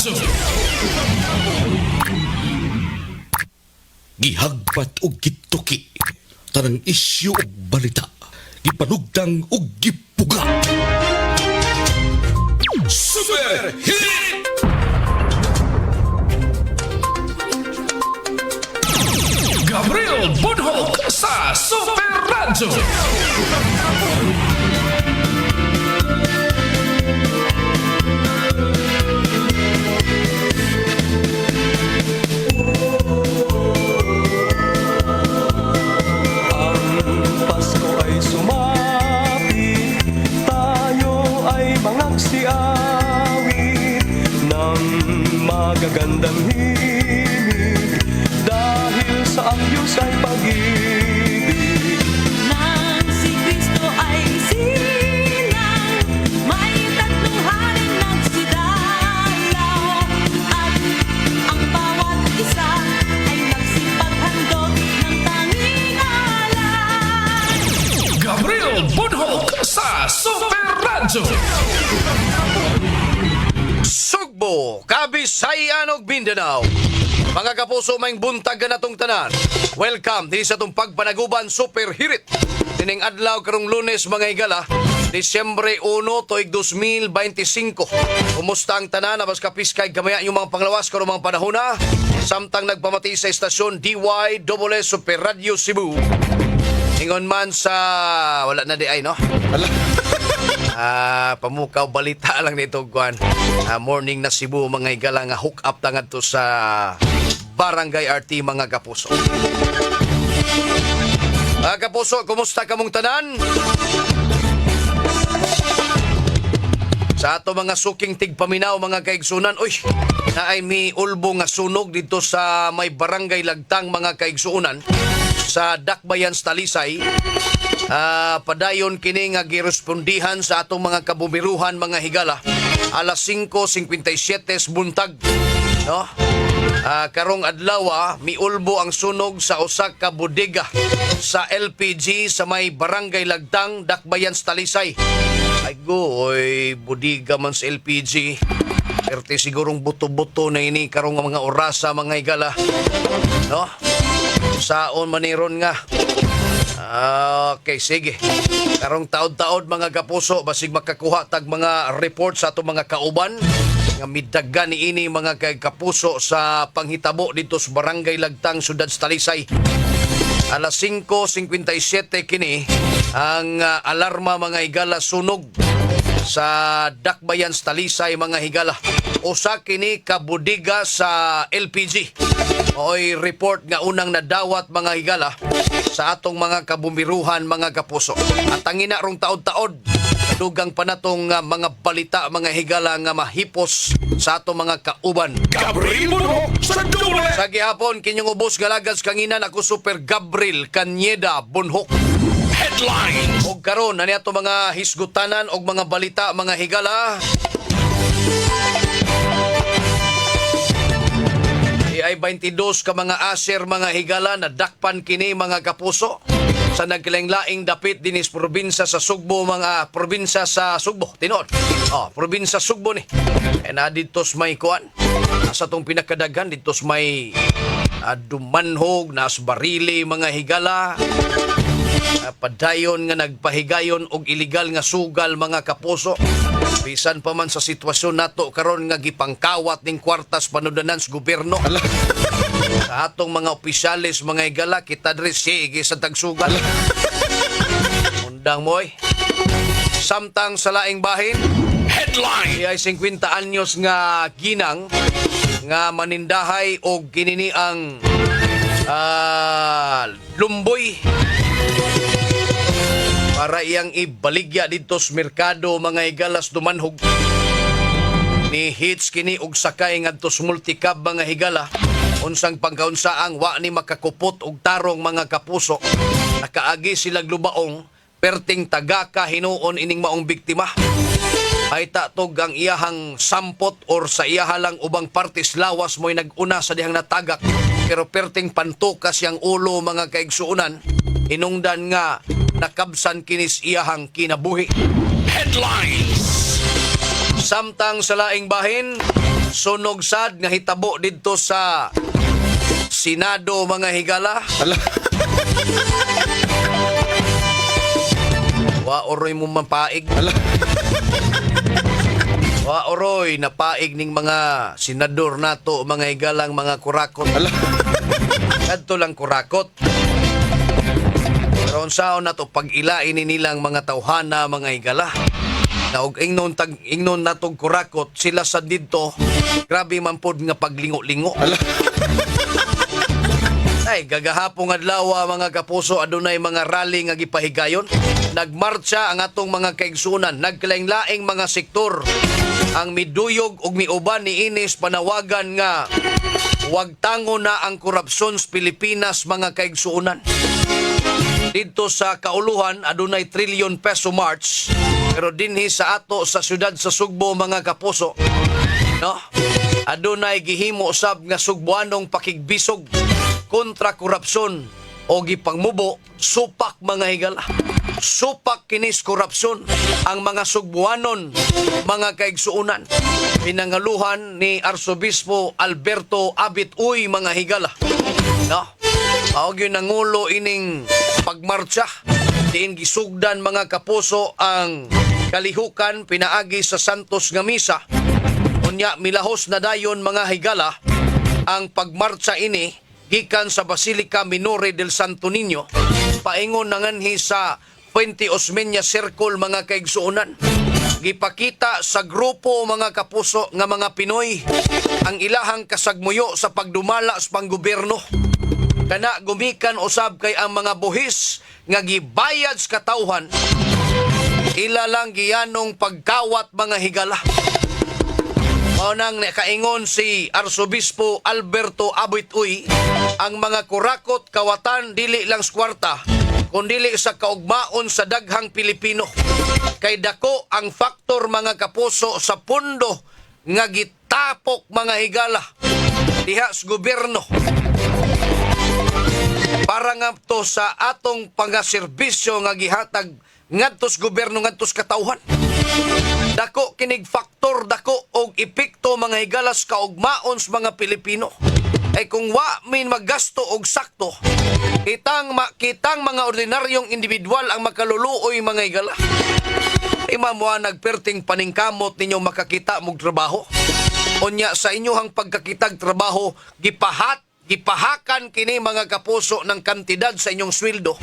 Radyo. Gihagpat og gituki, tanang isyu og balita, gipanugtang og gipuga. Super Hit! Gabriel Bunhok sa Super Radyo. Pasko ay sumapit, tayo ay mangagsiawit ng magagandang himig dahil sa ayos ay pag-ibig. Nang si Kristo ay silang, may tatlong haring nagsidalaw, at ang bawat isa ay nagsipaghandog ng tanging alay. Gabriel Bunhok sa Super Radyo. Sugbo, Kabisayan ug Mindanao. Mga kapuso may buntag ka natong tanan. Welcome din sa itong pagpanaguban Super Hirit. Tining adlaw karong Lunes mga higala, Disyembre 1 tuig 2025. Kumusta ang tanan? Abas kapiskay gamaya yung mga panglawas karong mga panahon na. Samtang nagpamati sa estasyon DYSS Super Radio Cebu. Ingon man sa wala na di ay no. Pamukaw balita lang nito Guan. Morning na Cebu mga higala nga hook up tangad to sa Barangay RT mga kapuso. Mga kapuso, kumusta kamong tanan? Sa ato mga suking tigpaminaw mga kaigsunan, uy, na ay mi ulbo nga sunog dito sa may barangay Lagtang mga kaigsunan sa Dakbayan Talisay. Padayon kini nga girespondihan sa atong mga kabumiruhan mga higala alas 5:57 buntag no. Karong adlaw miulbo ang sunog sa usa ka bodega sa LPG sa may barangay Lagtang, Dakbayan Talisay. Ay goy, bodega man sa LPG. Perte sigurong buto-buto na ini karong mga orasa mga higala no. Saon maniron nga. Okay, sige. Karong taod-taod mga kapuso, basig makakuha tag mga report sa ato mga kauban nga midagan ni ini mga kapuso sa panghitabo dito sa Barangay Lagtang, Sudad Talisay. Alas 5:57 kini ang alarma mga higala sunog sa Dakbayan Talisay mga higala. Usa kini ka bodega sa LPG. Oy report nga unang nadawat mga higala sa atong mga kabumiruhan mga kapuso. At ang ina rong taod-taod, dugang pa natong mga balita mga higala nga mahipos sa atong mga kauban. Gabriel Bunhok sa Dule. Sa gihapon, kinyong ubos galagas kanginan ako Super Gabriel Kanyeda Bunhok. Headlines. O karon na niya mga hisgutanan o mga balita mga higala. Ay 22 ka mga aser mga higala na dakpan kini mga kapuso sa nagkilaing-laing dapit dinis probinsya sa Sugbo mga probinsya sa Sugbo tinuod probinsya Sugbo ni na ditos may kuan sa tong pinakadagan ditos may dumanhog nas barili mga higala padayon nga nagpahigayon og illegal nga sugal mga kapuso. Bisan pa man sa sitwasyon nato karon nga gipangkawat ning kwartas panudanan sa gobyerno. Sa atong mga opisyalis mga higala kita diri sige sa tagsugal. Undang moy. Samtang sa laing bahin, Headline. ay 50 anyos nga ginang nga manindahay og kinini ang lumboy para iyang ibaligya dito sa merkado mga higalas dumanhog ni hits kini og sakay ngadto sa multicab mga higala unsang pagkaunsaang wa ni makakupot og tarong mga kapuso nakaagi sila glubaong perting tagaka hinuon ining maong biktima ay tatog ang iyahang sampot or sa iyahalang ubang partis lawas mo'y naguna sa dihang natagak pero perting pantukas yang ulo mga kaigsuunan inungdan nga nakabsan kinis iyahang kinabuhi. Headlines. Samtang sa laing bahin, sunog sad nga hitabo didto sa Senado mga higala. Ala. Wa oroy mo mapaig. Ala. Wa oroy napaig ning mga senador nato mga higalang mga kurakot. Ala. Kadto lang kurakot. Pero unsaon nato pag ilain nilang mga tawhana mga higala. Na og ingnon natong kurakot sila sa didto grabe man pod nga paglingo-lingo. Ala. Ay, gagahapong adlaw mga kapuso adunay mga rally nga gipahigayon. Nagmarcha ang atong mga kaigsunan, nagkalaing-laing mga sektor. Ang miduyog ug miuban ni inis panawagan nga wag tango na ang korupsyon sa Pilipinas mga kaigsunan. Dito sa kauluhan adunay trilyon peso march pero dinhi sa ato sa syudad sa Sugbo mga kapuso, no? Adunay gihimo usab nga sugbuanong pakigbisog kontra korupsyon o gipangmubo, supak mga higala. Supak kinis korupsyon ang mga sugbuanon, mga kaigsuunan. Pinangaluhan ni Arsobispo Alberto Abit Uy mga higala. No? Maog yun nangulo ining pagmarcha. Diin gisugdan mga kapuso ang kalihukan pinaagi sa Santos nga Misa. Unya milahos na dayon mga higala ang pagmarcha ini gikan sa Basilica Minore del Santo Niño paingon nanganhi sa Puente Osmeña Circle mga kaigsuonan. Gipakita sa grupo mga kapuso nga mga Pinoy ang ilahang kasagmuyo sa pagdumala sa panggobyerno. Kana gumikan usab kay ang mga buhis nga gibayad sa katawhan ilalang giyanong pagkawat mga higala. Maunang nakaingon si Arsobispo Alberto Abit Uy, ang mga kurakot kawatan dili lang sa kwarta, kundili sa kaugmaon sa daghang Pilipino. Kay dako ang faktor mga kapuso sa pundo nga gitapok mga higala diha sa gobyerno. Para nga to sa atong pangaserbisyo nga gihatag ngadto sa gobyerno ngadto sa katawhan. Dako kinig faktor, dako og epekto mga higalas kaugmaon sa mga Pilipino. Ay kung wa min maggasto og sakto, kitang mga ordinaryong individual ang makaluluoy mga higala. Ay mamuha nagperting paningkamot ninyo makakita mong trabaho. Unya sa inyohang pagkakitag trabaho, gipahakan kini mga kapuso ng kantidad sa inyong sweldo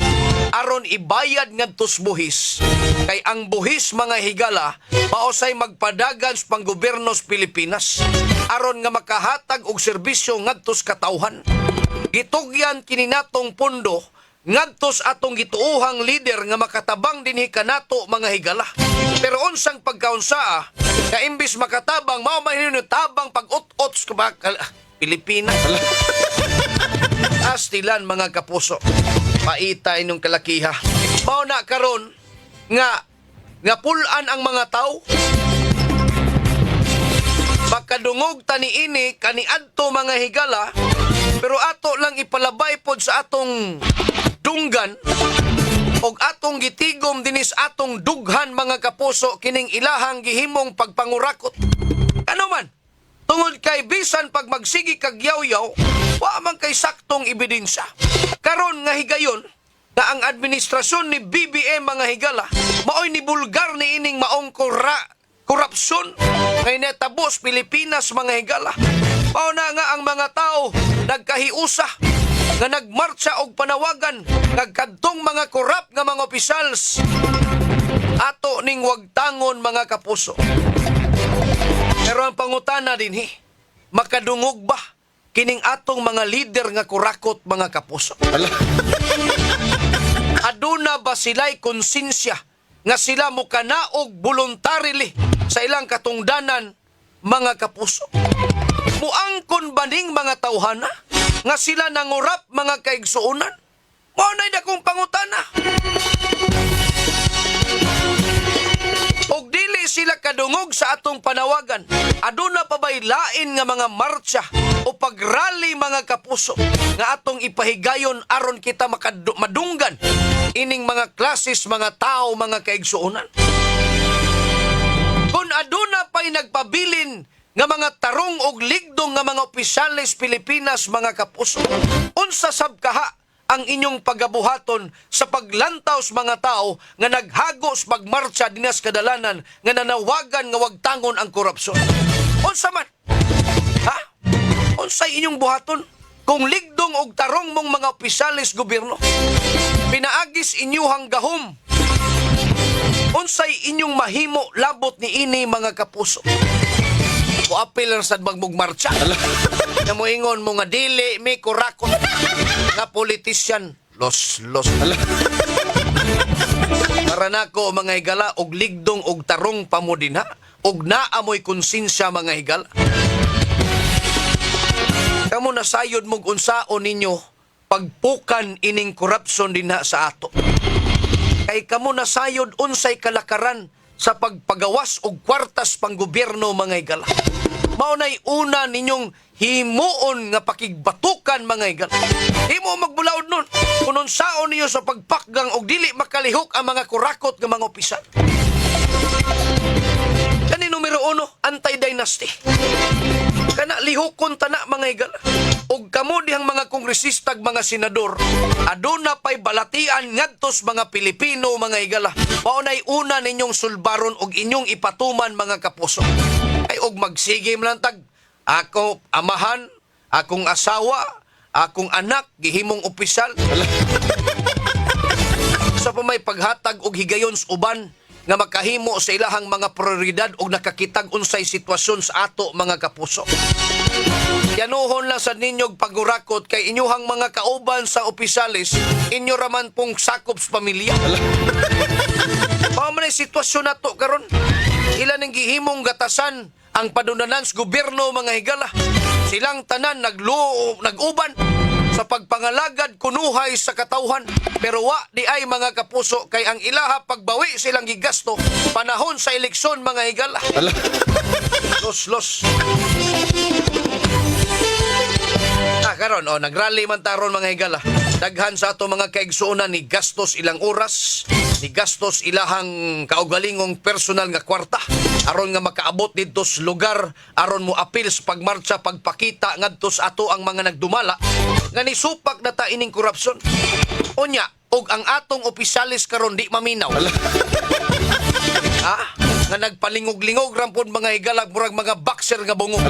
aron ibayad ngadtos buhis. Kay ang buhis mga higala mausay magpadagan sa panggobyerno sa Pilipinas aron nga makahatag og serbisyo ngadtos katawhan. Gitugyan kini natong pondo ngadtos atong gituohang leader nga makatabang dinhi kanato mga higala. Pero unsang pagkaunsaa ka imbis makatabang mao mahino tabang pag-ut-ut sa Pilipinas. Astilan mga kapuso. Paita inyong kalakiha. Mao na karon nga pulan ang mga tao. Makadungog tani ini kaniadto mga higala pero ato lang ipalabay pod sa atong dunggan og atong gitigom dinis atong dughan mga kapuso kining ilahang gihimong pagpangurakot. Ano man? Tungod kay bisan pag magsigi kag yaw-yaw, wa man kay saktong ebidensya. Karon nga higayon na ang administrasyon ni BBM mga higala maoy ni bulgar ni ining maong korupsyon ngay netabos Pilipinas mga higala. Mao na nga ang mga tao nagkahiusa nga nagmarcha og panawagan kagkadtong mga korap nga mga opisyals ato ning wag tangon mga kapuso. Pero ang pangutana dinhi, makadungog ba kining atong mga leader nga kurakot mga kapuso? Aduna ba sila'y konsensya nga sila mo kanaog voluntarily sa ilang katungdanan mga kapuso? Muangkon ba ning mga tawhana nga sila nangurap mga kaigsuunan? Mao nay dakong pangutana. Og dili sila kadungog sa atong panawagan, aduna pa ba'y lain nga mga marcha o pagrally mga kapuso nga atong ipahigayon aron kita madunggan ining mga klases mga tao mga kaigsuonan? Kung aduna pa'y nagpabilin nga mga tarong og ligdong nga mga opisyales Pilipinas mga kapuso. Unsa sab kaha ang inyong pagabuhaton sa paglantaw sa mga tao nga naghagos pagmarcha dinas kadalanan nga nanawagan nga wagtangon ang korupsyon? Unsa man? Ha? Unsay inyong buhaton? Kung ligdong og tarong mong mga opisyales gobyerno, pinaagis inyuhang gahom. Unsay inyong mahimo labot ni ini mga kapuso? Muapil sa magmugmarcha. Na moingon mo nga dili may kurakot nga politisyan. Los. Para nako mga higala og ligdong og tarong pamudinha og naamoy konsensya mga higala. Kamo nasayod mong unsaon ninyo pagpukan ining korupsyon dinha sa ato. Kay kamo nasayod unsay kalakaran sa pagpagawas og kwartas pang gobyerno mga higala. Maunay una ninyong himuon nga pakigbatukan mga higala. Himo magbulaod nun kung unsaon ninyo sa pagpakgang og dili makalihok ang mga kurakot nga mga opisyal. Kani numero 1, anti-dynasty. Kana lihokon tana mga higala. Og kamo dihang mga kongresistag mga senador, aduna pay balatian ngadtos mga Pilipino mga higala. Maunay una ninyong sulbaron og inyong ipatuman mga kapuso. Ay og magsige man tag ako amahan, akong asawa, akong anak gihimong opisyal. Sa pa may paghatag og higayon sa uban nga makahimo sa ilahang mga prioridad og nakakitag unsay sitwasyon sa ato mga kapuso. Yanuhon lang sa ninyog pagurakot kay inyuhang mga kauban sa opisyalis, inyo raman pong sakop sa pamilya. Paman ay sitwasyon nato karon. Ilan ang gihimong gatasan ang panunanan sa gobyerno mga higala. Silang tanan nag-uban sa pagpangalagad kunuhay sa katawhan. Pero wa di ay mga kapuso kay ang ilaha pagbawi silang gigasto panahon sa eleksyon mga higala. Los. Karon nagrally man taron mga higala. Daghan sa ato mga kaigsuonan ni gastos ilang oras, ni gastos ilahang kaugalingong personal nga kwarta aron nga makaabot didto sa lugar aron mo apil sa pagmarcha pagpakita ngadto sa ato ang mga nagdumala nga nisupak na ta ining korupsyon. Unya og ang atong opisyalis karon di maminaw. Nga nagpalingog-lingog rampon mga higalag murag mga boxer nga bungo.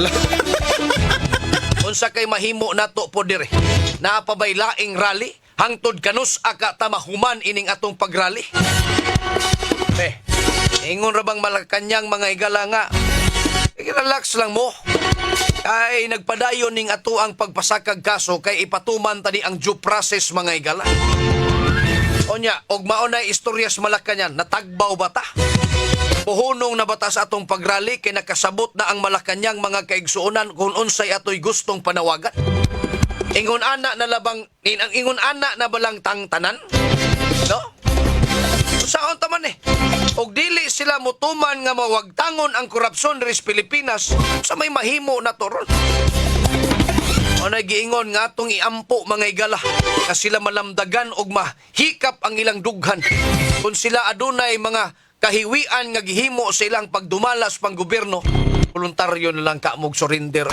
Unsa kay mahimo nato po dire? Napabay laing rally hangtod kanus aka tamahuman ining atong pagrally. Ingon ra bang Malacañang mga higala nga relax lang mo. Kay nagpadayon ning ato ang pagpasakag kaso kay ipatuman tani ang due process mga higala. Onya, og maunay istorya sa Malacañang, natagbaw ba ta? Puhunong na bata sa atong pagrally kay nakasabot na ang Malacañang mga kaigsuonan kung unsay atoy gustong panawagan. Ingon ana na labang ang ingon ana na balang tangtanan. No? Saon ta man og dili sila mutuman nga mawagtangon ang korupsyon ris Pilipinas sa may mahimo na toron. Onay giingon nga atong iampo mga higala nga sila malamdagan og mahikap ang ilang dughan kung sila adunay mga kahiwian nga gihimo sa ilang pagdumalas pang gobyerno, voluntaryo na lang ka mong surrender.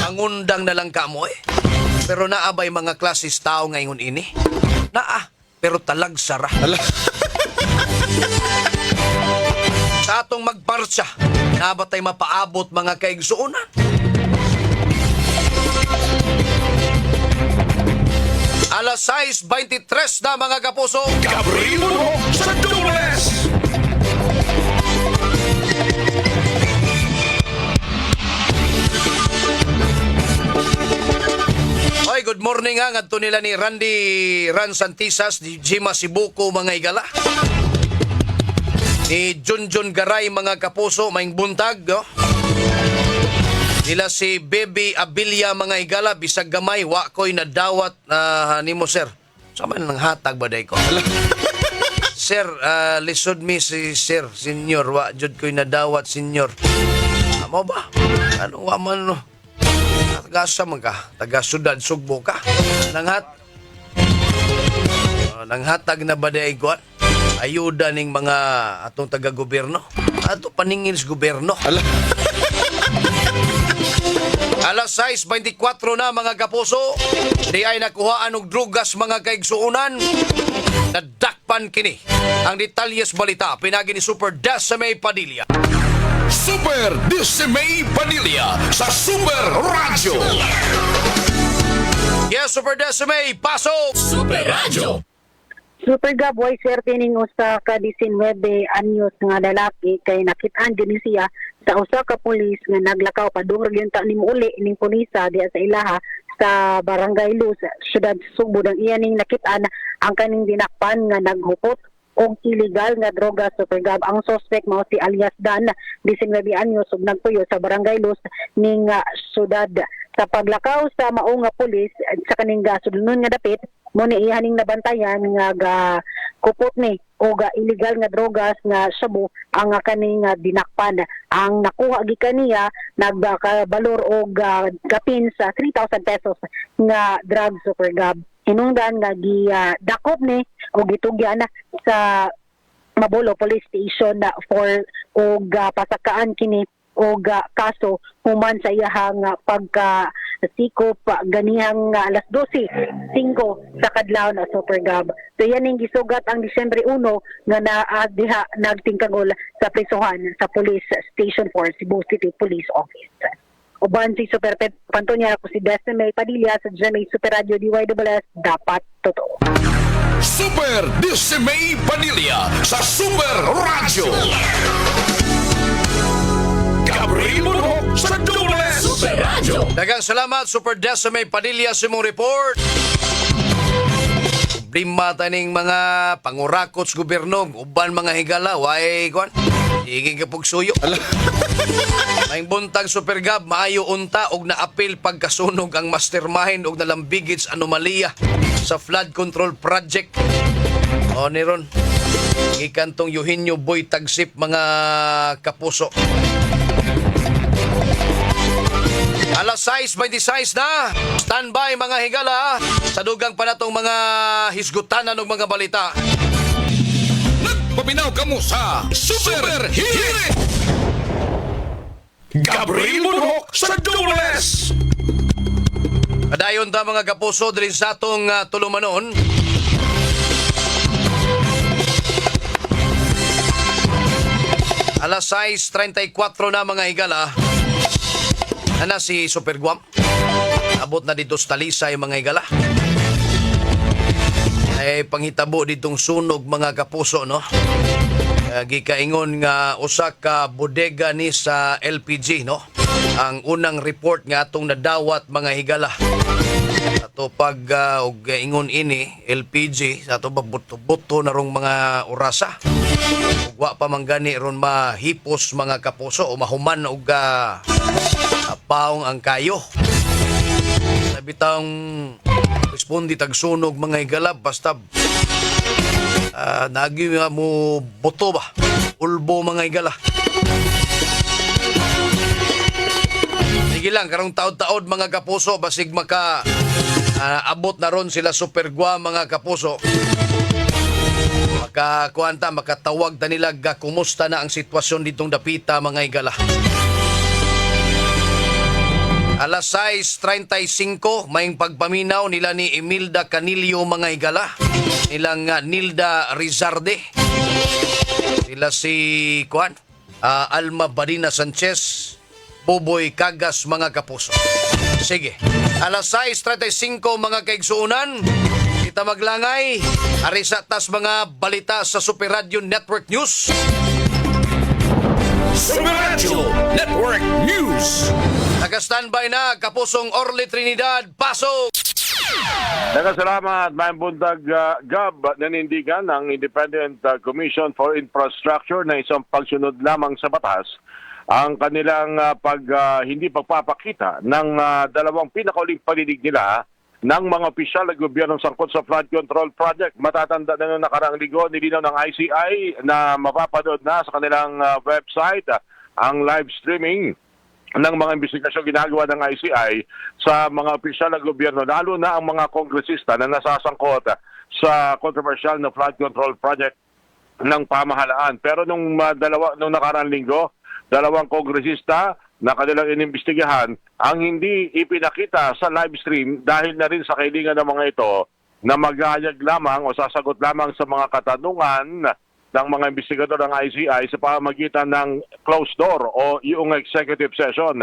Angundang na lang ka mo Pero naabay mga klases tao ngayon ini. Pero talag sara. Sa atong magparcha, nabatay mapaabot mga kaigsuonan. Alas 6:23 na mga kapuso. Gabriel Bunhok sa Dubles! Oy, good morning nga ngadto nila ni Randy Ran Santisas, ni Jima Sibuko mga higala. Ni Junjun Garay mga kapuso, maing buntag, no? Nila si Baby Abilia mga higala, bisag gamay, wa ko'y nadawat nimo sir. Sama nang hatag baday ko. Sir, lisod mi si sir, senyor, wa jud ko'y nadawat senyor. Amo ba? Ano wa man no? Tagasa man ka, taga Sudad Sugbo ka. Nanghatag na baday ko. Ayuda ning mga atong taga-gobyerno. Ato paningil sa gobyerno. Alas 6:24 na mga kapuso. Di ay nakuhaan og drugas mga kaigsuunan. Nadakpan kini. Ang detalyes balita pinagi ni Super Decime Padilla. Super Decime Padilla sa Super Radio. Yes, Super Decime, pasok! Super Radio. Super Gab, way swerte ning usa ka 19 anyos nga lalaki kay nakitaan din siya sa usa ka pulis nga naglakaw padung gyud ta ni uli ning pulisa diya sa ilaha sa Barangay Luz, syudad Subo. Ang iya ning nakitaan ang kaning dinakpan nga naghupot og illegal nga droga. Super Gab, ang suspect mao si alias Dan, 19 anyos ug nagpuyo sa Barangay Luz ning syudad. Sa paglakaw sa mao nga pulis sa kaning sudlunon nga dapit mo ni ihaning nabantayan nga kupot ni o illegal nga drogas nga shabu ang kaning dinakpan. Ang nakuha gikan niya nagbalor og gapin sa 3,000 pesos nga drug. Super Gab, hinungdan nga dakop ni o gitugyan sa Mabolo Police Station for og pasakaan kini og kaso human sa iyahang pagka sikop ganihang alas 12:05 sa kadlaw na. Super Gab, so yan ang gisugat ang Disyembre 1 nga diha nagtingkagol sa prisuhan sa Police Station 4 Cebu City Police Office. Uban si Super Pet Pantonia, ako si Decime Padilla sa GMA Super Radio DYWS, dapat totoo. Super Decime Padilla sa Super Radio. Gabriel Murho sa Dubles. Super Radio. Daghang salamat, Super Decime Padilla, sa imong report. Problema taning mga pangurakot sa gobyerno, uban mga higala, way kuan. Higing kapugsuyo. May buntag Super Gab, maayo unta og naapil pagkasunog ang mastermind og nalambigit sa anomalya sa flood control project. O niron, gikantong Eugenio Boy Tagsip mga kapuso. Alas 6:26 na. Standby mga higala sa dugang pa natong mga hisgutanan ng mga balita. Nagpaminaw kamo sa Super Hirit. Gabriel Murho sa Dubles. Padayon ta mga kapuso diri sa atong tulumanon. Alas 6:34 na mga higala. Ana si Super Guam. Abot na dito sa Talisay mga higala. Ay panghitabo ditong sunog mga kapuso, no? Gikaingon nga usa ka bodega ni sa LPG, no? Ang unang report nga atong nadawat mga higala. Ato pag og ingon ini LPG sa ato buto na rong mga orasa. Ug wa pa man gani ron mahipos mga kapuso o mahuman og paong ang kayo. Sabi taong respondi tagsunog mga higala basta nagi mo boto ba? Ulbo mga higala. Sige lang, karong taod-taod mga kapuso, basig maka abot na ron sila Super Guam mga kapuso. Makatawag ta nila kumusta na ang sitwasyon ditong dapita mga higala. Alas 6:35, may pagpaminaw nila ni Imelda Canillo mga higala. Nilang Nilda Rizarde. Sila si Alma Badina Sanchez, Boboy Cagas mga kapuso. Sige. Alas 6:35 mga kaigsuunan. Kita maglangay. Arisa tas mga balita sa Super Radio Network News. Super Radio Network News. Naka-standby na kapusong Orly Trinidad. Pasok! Nagkasalamat, may buntag Gab nanindigan ng Independent Commission for Infrastructure na isang pagsunod lamang sa batas ang kanilang hindi pagpapakita ng dalawang pinakauling paninig nila ng mga opisyal na gobyernong sangkot sa flood control project. Matatanda na noong nakaraang linggo, nilinaw ng ICI na mapapanood na sa kanilang website ang live streaming ng mga investigasyon ginagawa ng ICI sa mga opisyal na gobyerno, lalo na ang mga kongresista na nasasangkot sa controversial na flood control project ng pamahalaan. Pero nung nakaraang linggo, dalawang kongresista na kanilang inimbestigahan ang hindi ipinakita sa live stream dahil na rin sa kailangan ng mga ito na maghahayag lamang o sasagot lamang sa mga katanungan ng mga investigador ng ICI sa pamamagitan ng closed door o yung executive session.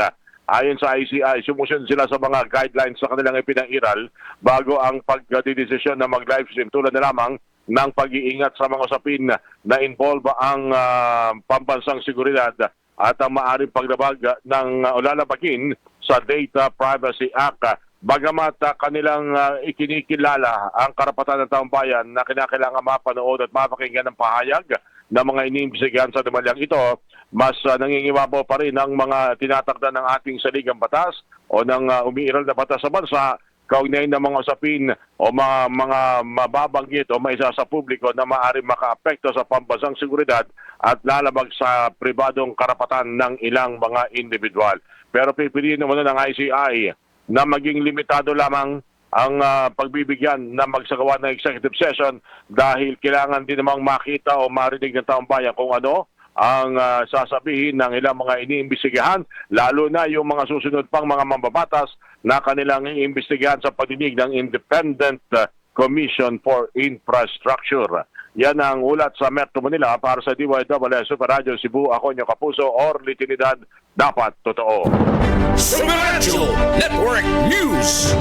Ayon sa ICI, sumusunod sila sa mga guidelines sa kanilang ipinangiral bago ang pagdidesisyon na mag-live stream tulad na lamang ng pag-iingat sa mga usapin na involve ang pambansang seguridad at ang maaaring paglabag ng o lalabagin sa Data Privacy Act. Bagamat kanilang ikinikilala ang karapatan ng taong bayan na kinakailangan mapanood at mapakinggan ng pahayag ng mga iniimbestigahan sa demalyang ito, mas nangingibabaw pa rin ang mga tinatakda ng ating saligang batas o ng umiiral na batas sa bansa kaugnay ng mga usapin o mga mababanggit o maisa sa publiko na maaaring makaapekto sa pambansang seguridad at lalabag sa pribadong karapatan ng ilang mga individual. Pero pipiliin naman ng ICI na maging limitado lamang ang pagbibigyan na magsagawa ng executive session dahil kailangan din namang makita o marinig ng taong bayan kung ano ang sasabihin ng ilang mga iniimbestigahan, lalo na yung mga susunod pang mga mambabatas na kanilang iimbestigahan sa pagdinig ng Independent Commission for Infrastructure. Yan ang ulat sa Metro Manila para sa DYWS Super Radio Cebu. Ako nyo kapuso, Orly Trinidad, dapat totoo. Super Radio Network News.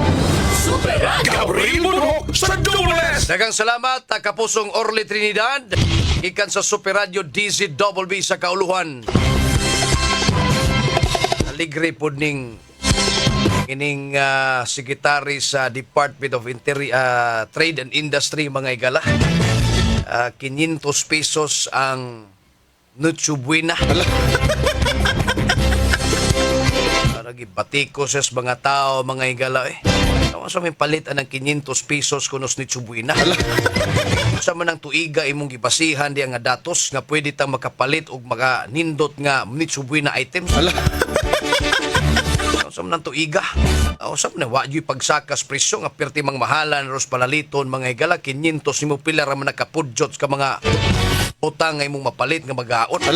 Super Gabriel Bundok sa Dubles. Daghang salamat kapusong Orly Trinidad ikan sa Super Radio DZWB sa Kauluhan. Aligre po ning ining sekretary sa Department of Trade and Industry mga igala. 500 pesos ang Noche Buena. Nagibati ko sa mga tao, mga igala Sa may palitan ng 500 pesos kunos Noche Buena. Sa man ang tuiga imong gibasihan diya nga datos nga pwede tang makapalit og makanindot nga Noche Buena items. Sa man ang tuiga. Sa man wa gyud pagsakas presyo nga perti mang mahalan ros palaliton mga igala 500 nimo pila ra man nakapudjot ka mga utang nga imong mapalit nga magaon.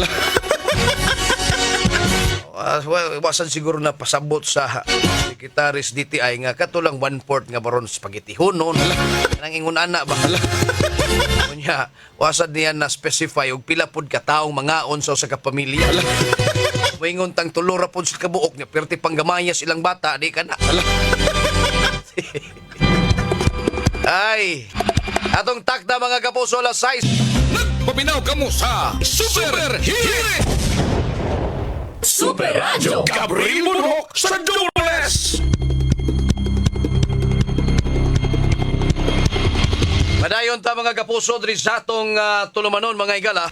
Wasan siguro na pasabot sa Secretaries DTI nga katulang 1/4 nga baron spaghetti hunon. Nang ingon ana ba? Kunya, wasan niya na specify og pila pud ka taong mangaon sa usa ka pamilya. Moingon tang tulo ra pud sa kabuok nya perti panggamayas ilang bata di kana. Ay, atong takda mga kapuso alas 6. Nagpaminaw kamo sa Super Hit. Super Radio Gabriel Bundok sa Dubles. Madayon ta mga kapuso diri sa atong tulumanon mga igala.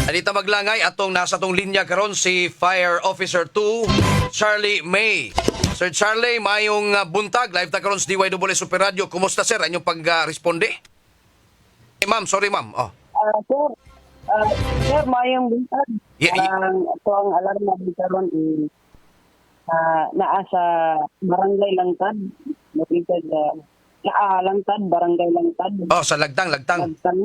Adita maglangay atong nasa tong linya karon si Fire Officer 2 Charlie May. Sir Charlie, mayong buntag live ta karon sa DYWS Super Radio. Kumusta sir anyong pag-responde? Ma'am, sorry ma'am. Sir, mayong buntag. Yeah, Ito ang alarma dito ron naa sa Barangay Langtad. Located Langtad, Barangay Langtad. sa lagtang. Langtad.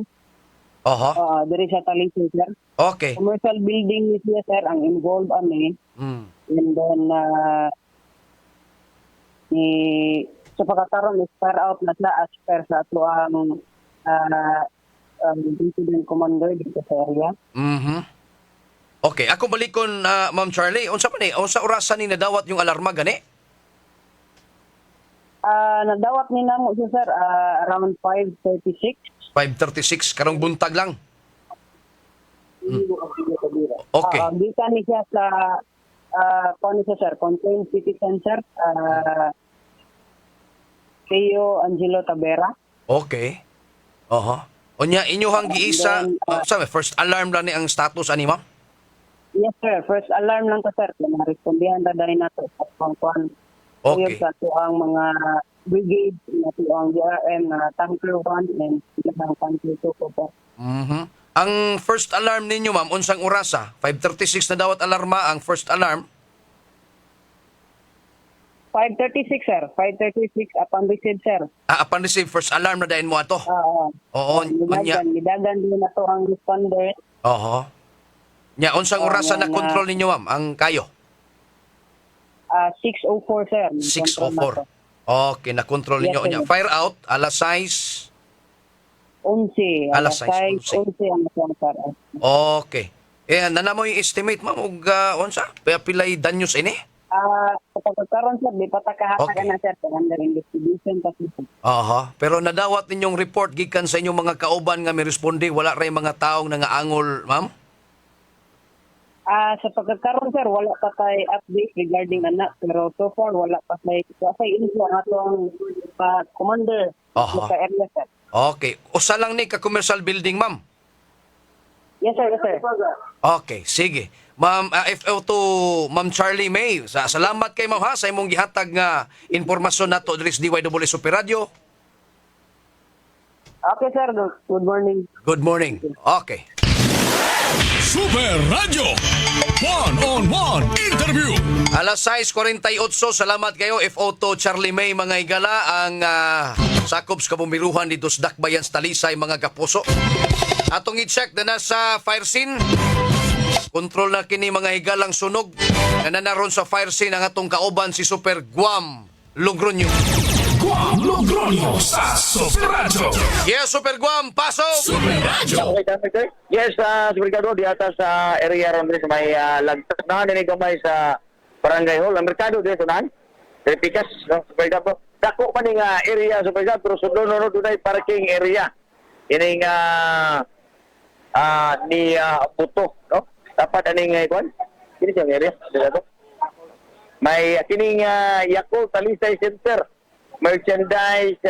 Oho. Diri sa Talisay, sir. Okay. Commercial building ni siya, sir, ang involved ani. And then, sa pagkataron, spare out na siya as per sa ato ang incident commander dito sa area. Okay, ako balikon Ma'am Charlie. Unsa man unsa orasan ni nadawat yung alarma gani? Nadawat ni namo siya, sir, around 5:36. 5:36 karong buntag lang. Okay. Gikan ni siya sa paano siya, sir, Contain Citizen, sir, Teo Angelo Tabera. Okay. Unya inyong giisa first alarm lang ni ang status ani ma'am? Yes, sir. First alarm lang to, sir. Na-respondihan na dahil na to sa pangkuhan. Okay. Sa to ang mga brigade, na to ang DRM, na tanker 1, and ang tanker 2 po, sir. Ang first alarm ninyo ma'am, unsang orasa? 5:36 na dawat alarma ang first alarm? 5:36, sir. 5:36 upon receive, sir. Upon receive, first alarm na dahin mo ato? Oo. Unya. Nidagan din na to ang responder. Nya, unsang orasa na control ninyo ma'am, ang kayo? 6:04 sir. 6:04. Okay, na-control ninyo. Yes, sir. Unya, fire out, alas 6. 11. Alas 6, 11 ang siyang sir. Okay. Nana mo yung estimate, ma'am, ug unsa? Pilay danyos ini? Sa pagkakaroon sir, di pa takahatagan Okay. na sir. Under investigation pa sir. Aha. Pero nadawat ninyong report gikan sa inyong mga kauban nga mi responde, wala ray mga taong nangaangol, ma'am? Sa pagkakaroon sir, wala pa tayo update regarding anak. Pero so far, wala pa tayo. Kasi ini ang atong commander Aha. sa area sir. Okay. Usa lang ni ka commercial building, ma'am. Yes sir, yes sir. Okay, sige. Ma'am, FO to Ma'am Charlie May. Salamat kay ma'am ha sa imong gihatag nga impormasyon nato diri sa DYWS Super Radio. Okay sir, good morning. Good morning. Okay. Super Radio. One-on-one interview. Alas 6:48, salamat kayo FO to Charlie May mga igala ang sakop sa kabumiruhan dito sa Dakbayan sa Talisay mga kapuso. Atong i-check na nasa fire scene. Kontrol na kini mga higalang sunog. Nananaron sa fire scene ang atong kauban si Super Guam Logronyo. Guam Logronyo sa Super Radio. Yes, Super Guam, pasok! Super Radio. Yes, Supermercado, di atas sa area ron sa may lagtas na nini gamay sa Barangay Hall. Ang merkado di sunan. Pikas, no, Supermercado. Dako man nga area Supermercado, pero sudon no dunay parking area. Ini nga ni Buto, no? Dapat aning ikon. Kini sa area, Supermercado. May kining Yakult Talisay Center. Merchandise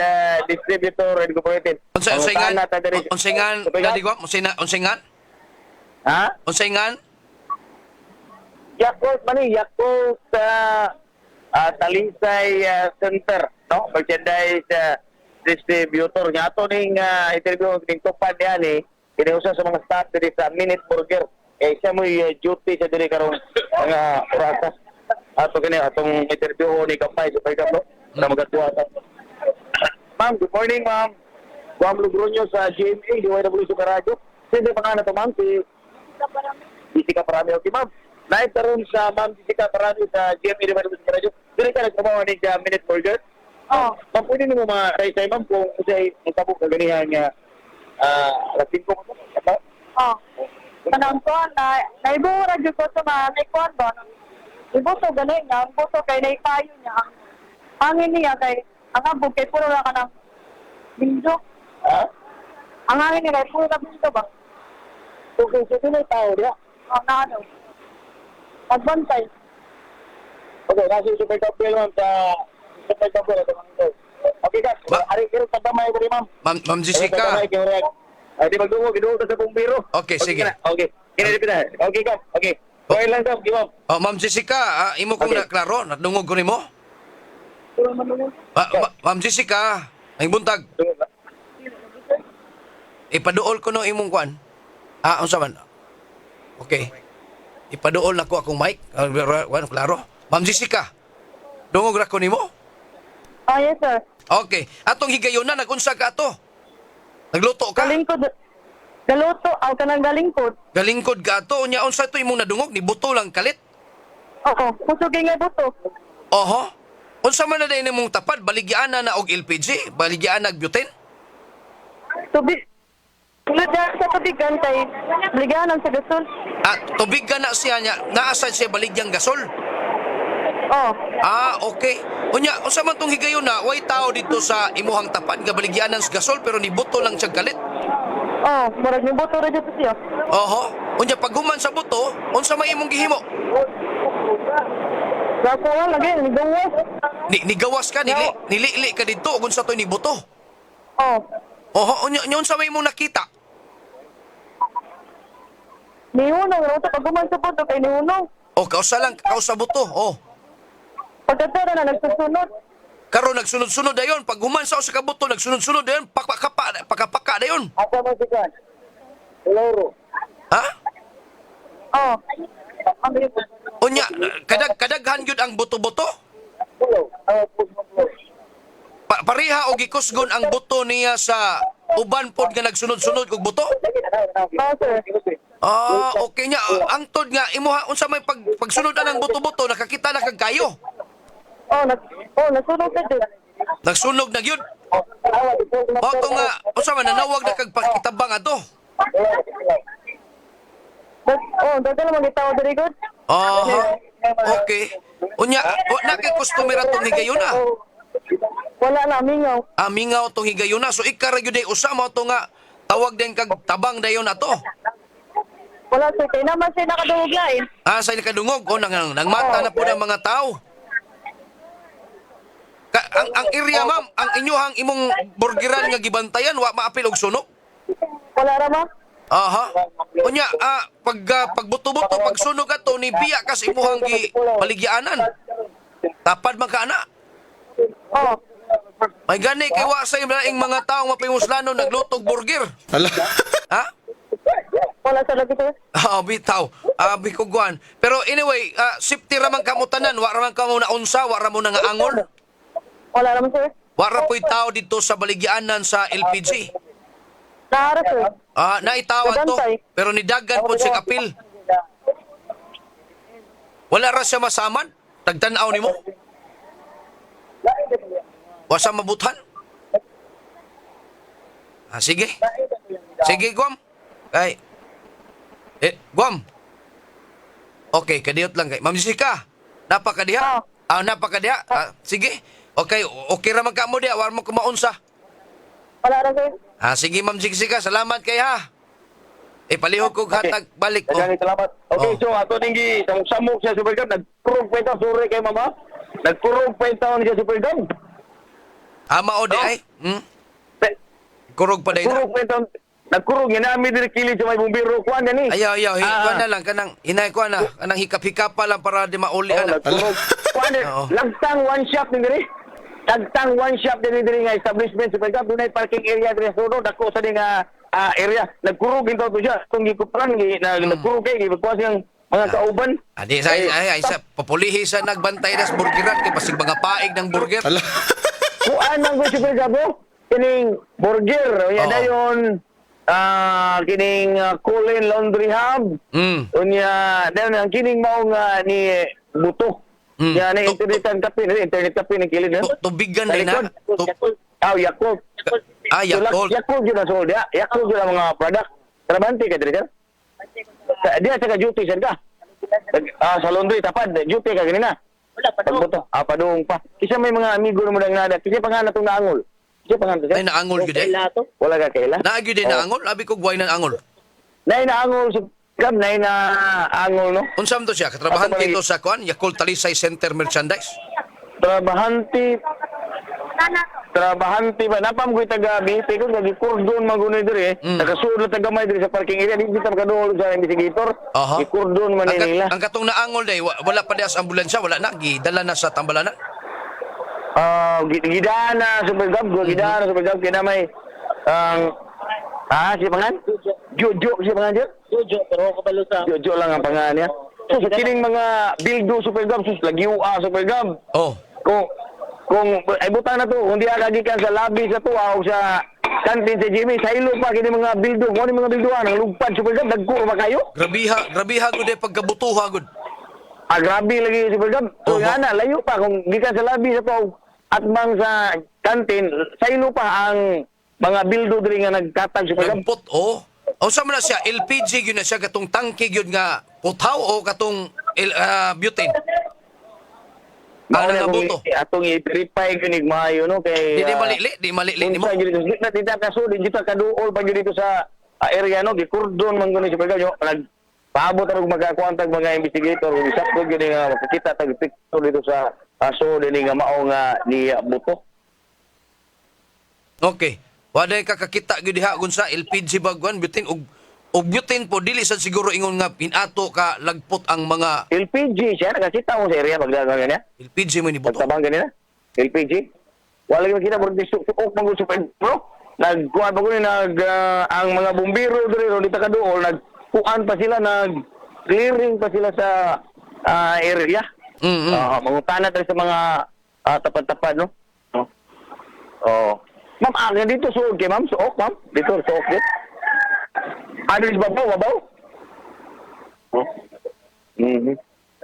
distributor and cooperative. Unsaingan? Supermercado. Unsaingan? Gadi Guam? Unsaingan? Ha? Unsaingan? Yakult mani, Yakult Talisay Center, no? Merchandise distributor. Nga ito ning interview ning tupad niya ni, kiniusa sa mga staff diri sa Minute Burger. Siya mo'y duty sa diri karong mga orasas. Ato kini atong interview ni Kampay sa Pagkablo na magatuwa ta. Ma'am, good morning ma'am. Guam Logronyo sa GMA, DYWS Super Radio. Sino pangalan to ma'am? Si Jessica Parami. Okay ma'am. Live taron sa ma'am Jessica Parami sa GMA DYWS Super Radio. Dili ka nagtrabaho ni sa Minute Burger? Ma'am, pwede mo ma-try ma'am kung usay magtabok na ganihan nga alas 5 mo ito? Kanang kuan na naibo radyo ko sa mga kuan ba. Ibuto gani nga, ang buto kay naipayo niya. Ang hangin niya kay ang abog kay puro na kanang bindo. Ha? Ang hangin niya kay puro na bindo ba? Okay, so sino yung tao niya? Na ano? Magbantay. Okay, nasa yung Super Top ma'am sa Super Top Okay ka, ari kiro tadamay ko ni ma'am. Ma'am Jessica. Di magdungo, gidugo ka sa bumbiro. Okay, sige. Okay, kinalipin na. Okay ka, okay. Okay lang ka, ma'am. Oh, Ma'am Jessica, imo kong Okay. naklaro, nadungog ko nimo. Ma'am Jessica, ang buntag. Ipaduol ko no imong kwan. Unsa man? Okay. Ipaduol na ko akong mic. Klaro. Ma'am Jessica, dungog ra ko nimo? Yes sir. Okay. Atong higayon na, nagunsa ka ato. Nagluto ka? Galingkod. Galuto, kanang galingkod. Galingkod ka ato. Unya, unsa ito imong nadungog? Ni buto lang kalit? Oo, kusugin nga buto. Oho. Unsa man na din imong tapad? Baligyan na og LPG? Baligyan na og butane? Tubig. Tulad dyan sa tubigan kay liganan sa gasol. Tubig ka na siya niya. Naasad siya baligyang gasol? Okay. Unya, unsa man tong higayon na, way tao dito sa imuhang tapad nga baligyanan sa gasol pero ni buto lang siya kalit. Murag ni buto ra dito siya. Oho. Unya, pag human sa buto, unsa may imong gihimo? Dako lagi ni gawas. Nigawas ka, nilili ka dito, kung sa to ni buto. Oho, unya, unsa may imong nakita? Niuno, ito pag guman sa buto kay niuno. Kausa lang, kausa buto. Pagkatara na nagsusunod. Karon nagsunod-sunod dayon. Pag human sa usa ka buto, nagsunod-sunod dayon. Pakapaka dayon. Asa mo si Kwan? Loro. Ha? Ang libo. Unya, kadaghan gyud ang buto-buto? Pulo. Pareha o gikusgon ang buto niya sa uban pod nga nagsunod-sunod og buto? Sir. Okay nya. Ang tod nga imuha unsa may pagsunod ang buto-buto nakakita na kag kayo. nagsunog na dyan. Nagsunog na gyud. Awat po. O to nga, usa man nanawag na kag pakitabang ato. Dagdag naman itaw diri good. Aha. Okay. Unya, na kay customer atong higayuna. Wala na, mingaw. Mingaw tong higayuna. So ikara gyud ay usa mo to nga tawag din kag tabang dayon ato. Wala sir, kaya naman siya nakadungog lain. Sa nakadungog o nangmata na po ng mga tao. Ang area ma'am, ang inyohang imong burgeran nga gibantayan wa maapil og sunog. Wala ra ma? Aha. Unya, pagbuto-buto pagsunog ato ni biya kas imuhang baligyanan. Tapad man ka ana. Oo. May gani kay wa sa ing mga tao mapimuslano naglutog burger. Ala. Ha? Wala sa lagi sir. Bitaw. Bikuguan. Pero anyway, safety raman kamo tanan, wa raman kamo na unsa, wa ra mo nga angol. Wala naman sir. Wa ra po'y tao dito sa baligyanan sa LPG. Nahara sir. Naitawad to, Nabantay. pero nidagan po siya kapil. Wala ra siya masaman? Tagtanaw ni mo? Wasa mabuthan? Sige. Sige, Guam. Kay. Guam. Okay, kadiyot lang kay. Ma'am Jessica, napakadiha? Napakadiha? Sige. Okay ra man ka mo diha, war mo kumaunsa. Wala ra sir. Sige, Ma'am Jessica, salamat kay ha. Palihog kog hatag balik. Daghang salamat. Okay, Oh. so ato dingi samok sa Super Cup nagkurog pa ito sure kay mama. Nagkurog pa ito siya Super Cup. Mao di ay. Kurog pa day na. Kurog pa ito. Nagkurog yan namin diri kilid sa may bumbiro kuan ni. Ayaw, kuha na lang kanang hinay ko na kanang hikap-hikap pa lang para di mauli ana. Nagkurog. Kuan Oo. lagtang one shop ni diri. Lagtang one shop diri nga establishment Super Cup dunay parking area diri sa sunod dako sa ding area. Nagkurog gintaw to siya. Kung gikuparan nagkurog kay gikuha siyang mga kauban. Adi ay sa papulihi sa nagbantay das burgeran kay pasig mga paig ng burger. Ala. Kuan ang gusto Super Cup kining burger. Yan Oo. dayon kining Colin Laundry Hub. Unya dayon ang kining mao nga ni Buto. Yan na internet cafe ni kilid na. Tubigan din na. Yakult. Yakult. Yakult yun ang sold. Yakult yun ang mga product. Trabante ka diri sir? Dia sa duty sir ka. Sa laundry tapad duty ka ganina. Wala pa Pagbuto. Padung pa. Kisa may mga amigo mo nang nada. Kisa pa nga natong naangol. Kisa pa nga to Ay sir? naangol gyud ay. Wala ka kaila. Naagyo din naangol, abi ko gway ng angol. Nay naangol sa Cup, nay naangol no. Unsam to siya? Katrabahan dito sa kuan, Yakult Talisay Center Merchandise. Trabahante ba napam ko taga BP ko gagi cordon magunay diri nakasulod taga may diri sa parking area di kita makaduol sa investigator Aha. i-cordon man nila Ang katong naangol day, wala pa dias ambulansya, wala na gidala na sa tambalanan. gidana super gab gidana super gab kina may si pangan Jojo si pangan Jojo pero ko balo sa Jojo lang ang pangan niya so sa kining mga bildo super gab sus lagi super gab kung ay butang na to kung di kagikan sa lobby sa tuwa o sa kantin sa Jimmy sa ilo pa kini mga bildo mo ni mga bilduan ang lugpad super gab dagko ba kayo Grabiha gud ay pagkabutuha gud. grabe lagi super gab so nga na layo pa kung gikan sa lobby sa tuwa at bang sa kantin sa ilo pa ang mga bildo diri nga nagkatag super gab Nagput sa man na siya LPG gyud na siya katong tangke gyud nga putaw o katong butane. Ano nga buto? Atong i-verify kinig maayo no kay Di malili nimo. na dita kaso dito kaduol pa gyud dito sa area no gikurdon man guni super gab nagpaabot og magkakuantag mga investigator ug sakto gyud nga makita tag picture dito sa aso dinhi nga mao nga ni buto. Okay. Wala ka kakita gyud diha gun sa LPG bagwan butane og butane po dili sad siguro ingon nga pinato ka lagpot ang mga LPG siya nakakita mo sa area pagdagan niya. LPG mo ni buto. Pagtabang ganina. LPG. Wala gyud kita burdi suok man gud super bro. Nagkuan pa gud ang mga bumbiro diri dito kaduol nagkuan pa sila clearing pa sila sa area. Mangutana tayo sa mga tapad-tapad no. Ma'am, dito suok kay ma'am, suok ma'am. Dito suok dit. Ano is babaw?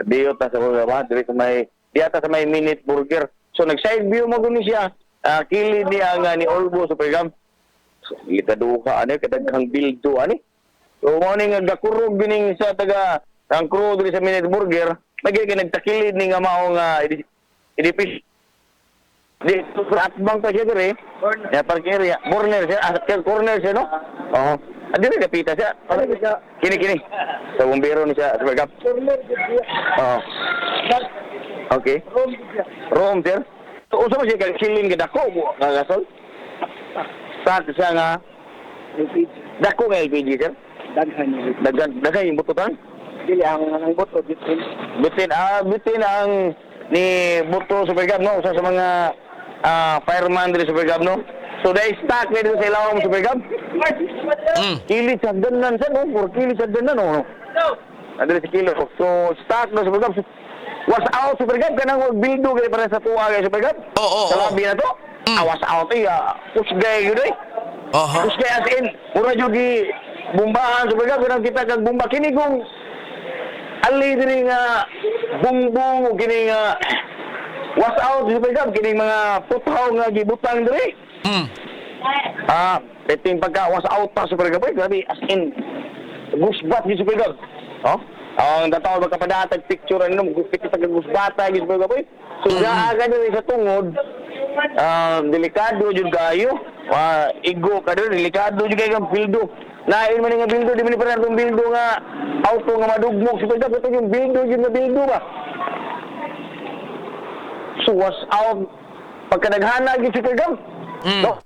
Diyo ta sa mga diri sa may diyata sa may Minute Burger. So nag-side view mo guni siya, kilid niya nga ni Olbo Supergam. So itaduha ani kadaghang bildo ani. So mo ni nga gakurog gining sa taga ang crew diri sa Minute Burger, lagi ka nagtakilid ni nga mao nga edifis. Di at bang pa siya diri. Ya parking area, corner siya, corner siya no. Oo. Adiri kapita siya. Kini. Sa bumbero ni siya, Supergam. Oo. Okay. Room, sir. So, usa mo siya kagsilin ka dako, kagasol? Sa nga, dako nga LPG, sir? Daghan yung bututan? Dili, ang buto, bitin. Bitin ang ni buto Supergam, no? Usa sa mga fireman diri Supergam, no? So, dahil stock na dito sa ilawang Supergam? Kilit sa danan, sir, no? 4 kilit sa danan, no? Adili sa kilo. So, stock na Supergam. Was out Supergam kanang bildo kay para sa tuwa kay Supergam. Oo. Sa labi na to. Was out pusgay gyud eh. Pusgay as in mura jud gi bombahan Supergam kanang kita kag bomba kini kung ali diri nga bungbong o kini nga was out Supergam kini mga putaw nga gibutang diri. Peting pagka was out pa Supergam grabe as in gusbat gi Supergam. Oh? Ang datawag magkapadatag picture ano gupit sa gusbata gis ba boy. So aga diri sa tungod. Delikado jud gayo. Igo ka diri delikado jud kay ang bildo. Lain man nga bildo di man para tong bildo nga auto nga madugmok si pagka ito yung bildo jud nga bildo ba. So was out pagkadaghana gid si pagka. No.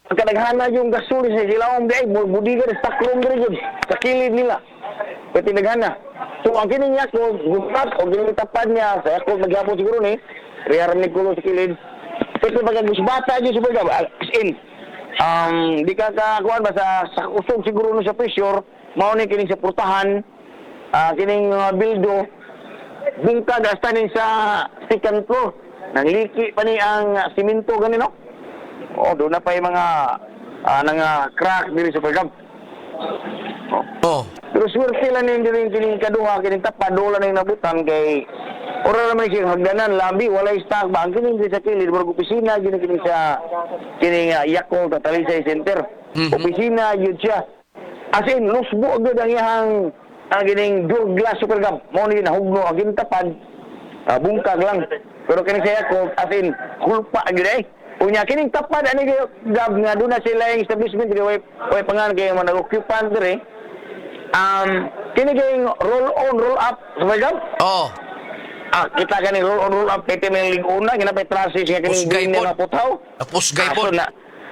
Pagkadaghana yung gasol sa silawom di ay budiga sa room diri jud sa kilid nila. Pati naghana. So ang kini niya ko gupat o ginitapad niya sa ako magyapon siguro ni riyaram ni kulo sa kilid. Pati pagkagusbata di super gab as in di ka kuan ba sa usog siguro no sa pressure mao ni kining sa purtahan kining bildo bungkag hasta ni sa second floor nangliki pa ni ang simento ganino. Do na pa yung mga crack diri sa pagkam. Pero swerte lang yung kining kaduha, kining tapadola na yung nabutan kay ora naman siya hagdanan, labi, walay stock ba? Ang kining sa kilid, barag opisina, kining sa kining Yakult at Talisay Center. Opisina, yun siya. As in, lusbo agad ang iyang kining door glass supergam. Mo ni nahugno, ang kining tapad, bungkag lang. Pero kining sa Yakult, as in, kulpa agad eh. Unya kining tapad ani kayo gab nga doon na sila yung establishment kay way pangan kay mga nag-occupant dire. Kini kay roll on roll up sabagam? Kita kani roll on roll up pete may liguna ginapay trasis nga kini na putaw. Pusgay po.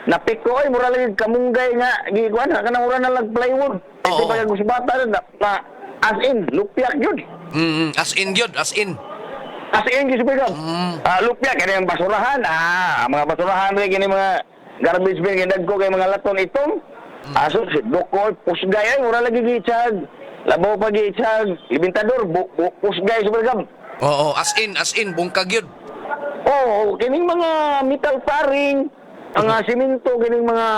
Napiko ay mura lang kamunggay nga gikuan kanang mura na lag plywood. Ito pa yung subata na as in lupyak yun. As in yun, as in. As in, gis bigam. Lupya, kaya yung basurahan. Mga basurahan rin, kaya mga garbage bin, kaya ko kay mga laton itong. So, doko, pusgay, ay, mura lagi gitsag. Labaw pa gitsag. Libintador, pusgay, subagam. Oo, as in, bungkag yun. Oo, kining mga metal paring, mga simento, kining mga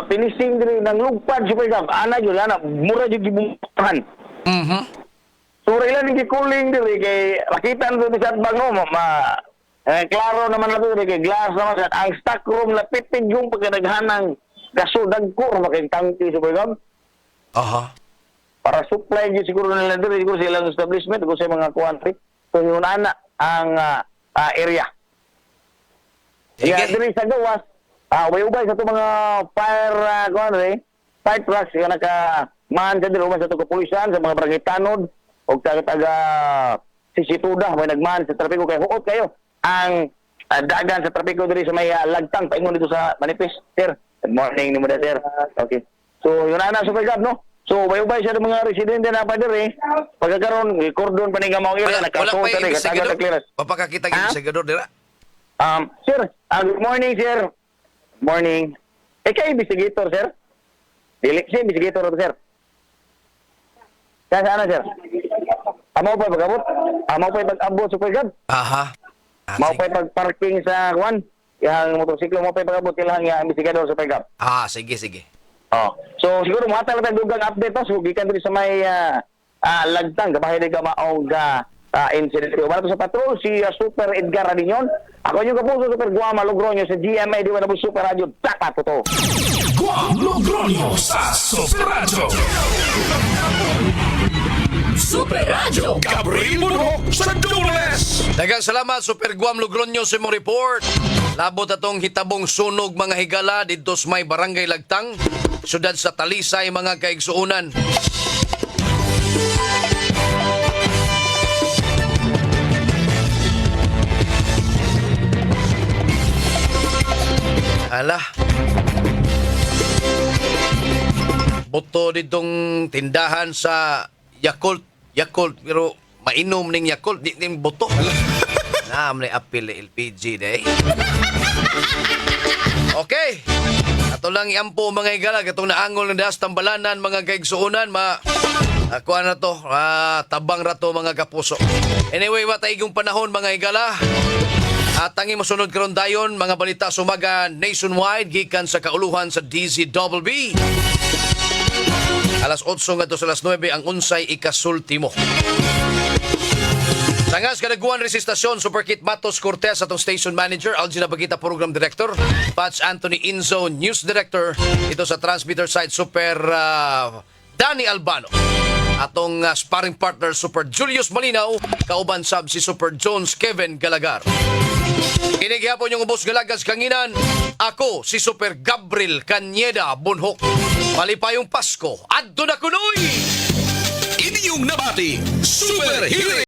finishing din ng lugpad, subagam. Ana yun, mura yun gibungkahan. So, ilan yung gikuling diri kay makita nito sa bango klaro naman na diri kay glass naman sa ang stock room na pitig yung pagkadaghanang gaso dagko makay tangki sa program. Para supply gyud siguro nila diri siguro sa ilang establishment kung sa mga quantity. So yun ana ang area. Diri sa gawas ubay-ubay sa to mga fire fire trucks nga naka-man sa diri sa to kapulisan sa mga barangay tanod o taga sisituda may nagman sa trapiko kay huot kayo ang dagan sa trapiko diri sa may lagtang paingon dito sa manipis sir. Good morning ni mo sir. Okay, so yun na super gab no. So bayubay siya ng mga residente na pa diri pagkakaroon cordon pa ni gamao ira nakaso ta ni kataga clearance papakakita gyud sa gador dira. Sir, good morning sir. Morning. Kay investigator sir. Dili si investigator sir. Kaya sana sir. Amo pa pag-abot. Amo pa pag-abot super gab. Mao pa pag-parking sa kwan. Yang motorsiklo mo pa pag-abot kailangan nga investigador super gab. Sige. So siguro mo ata lang dugang update so gikan diri sa may lagtang gabahay ni gamaong incident. Wala to sa patrol, si Super Edgar Radinyon. Ako yung kapuso, Super Guama Logroño sa GMA, di ba na Super Radio, dapat po to. Guam Logroño sa Super Radio. Super Radio. Gabriel Burnok sa Dules. Daghang salamat Super Guam Logroño sa imong report. Labot atong hitabong sunog mga higala didto sa may barangay Lagtang, syudad sa Talisay mga kaigsuonan. Ala. Boto ditong tindahan sa Yakult, pero mainom ning Yakult, di ning boto. Naam na apil na LPG day. Okay. Ato lang iampo mga higala, katong naangol ng das tambalanan mga kaigsuonan, ako na to, tabang rato mga kapuso. Anyway, mataigong panahon mga higala. At tangi masunod karon dayon mga balita sumaga nationwide gikan sa kauluhan sa DZWB. Alas 8 ngadto sa alas 9 ang unsay ikasultimo. Sangas kadaguan resistasyon Superkit Matos Cortez atong station manager, Algina Bagita program director, Patch Anthony Inzo news director ito sa transmitter side Super Danny Albano. Atong sparring partner Super Julius Malinaw, kauban sab si Super Jones Kevin Galagar. Kinighapon yung ubos galagas kanginan. Ako si Super Gabriel Cañeda Bunhok. Malipayong Pasko. Adto na kunoy! Inyong nabati. Super Hero.